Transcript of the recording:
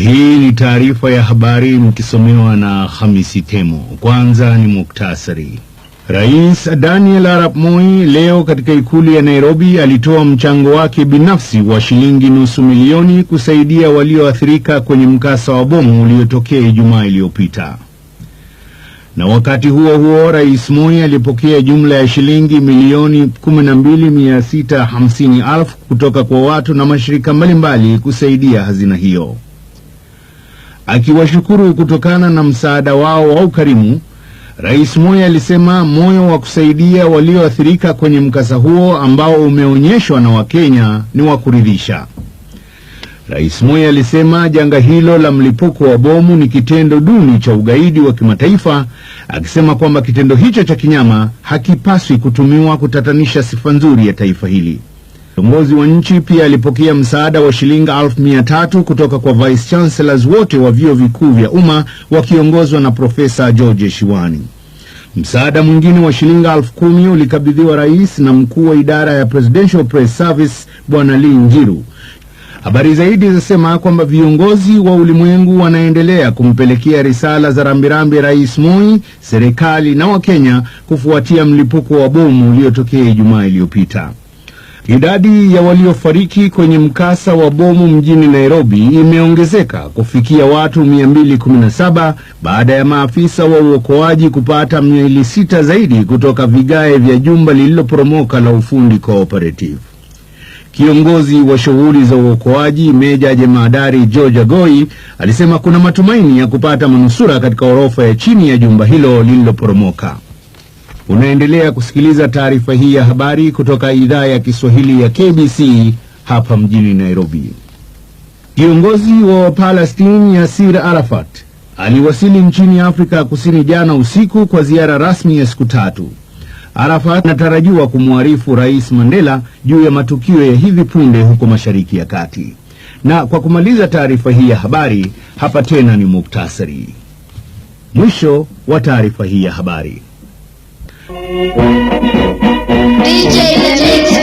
Hii ni taarifa ya habari mkisomewa na Hamisi Temo. Kwanza ni muktasari. Rais Daniel Arap Moi leo katika ikulu ya Nairobi alitoa mchango wake binafsi wa shilingi nusu milioni kusaidia walioathirika kwenye mkasa wa bomu uliotokea Ijumaa iliyopita. Na wakati huo huo, Rais Moi alipokea jumla ya shilingi milioni 12,650,000 kutoka kwa watu na mashirika mbalimbali kusaidia hazina hiyo. Akiwashukuru kutokana na msaada wao wa ukarimu, Rais Moi alisema moyo wa kusaidia walioathirika kwenye mkasa huo ambao umeonyeshwa na Wakenya ni wa kuridhisha. Rais Moi alisema janga hilo la mlipuko wa bomu ni kitendo duni cha ugaidi wa kimataifa, akisema kwamba kitendo hicho cha kinyama hakipaswi kutumiwa kutatanisha sifa nzuri ya taifa hili. Kiongozi wa nchi pia alipokea msaada wa shilingi 1,300 kutoka kwa Vice Chancellors wote wa vyuo vikuu vya umma wakiongozwa na Profesa George Shiwani. Msaada mwingine wa shilingi 10,000 ulikabidhiwa rais na mkuu wa idara ya Presidential Press Service Bwana Lee Njiru. Habari zaidi zinasema kwamba viongozi wa ulimwengu wanaendelea kumpelekea risala za rambirambi Rais Moi, serikali na Wakenya kufuatia mlipuko wa bomu uliotokea Ijumaa iliyopita. Idadi ya waliofariki kwenye mkasa wa bomu mjini Nairobi imeongezeka kufikia watu 217 baada ya maafisa wa uokoaji kupata miili 6 zaidi kutoka vigae vya jumba lililoporomoka la Ufundi Cooperative. Kiongozi wa shughuli za uokoaji Meja Jemadari George Agoi alisema kuna matumaini ya kupata manusura katika orofa ya chini ya jumba hilo lililoporomoka. Unaendelea kusikiliza taarifa hii ya habari kutoka idhaa ya Kiswahili ya KBC hapa mjini Nairobi. Kiongozi wa Palestine Yasir Arafat aliwasili nchini Afrika Kusini jana usiku kwa ziara rasmi ya siku 3. Arafat anatarajiwa kumwarifu Rais Mandela juu ya matukio ya hivi punde huko Mashariki ya Kati. Na kwa kumaliza taarifa hii ya habari, hapa tena ni muktasari. Mwisho wa taarifa hii ya habari. DJ Mix,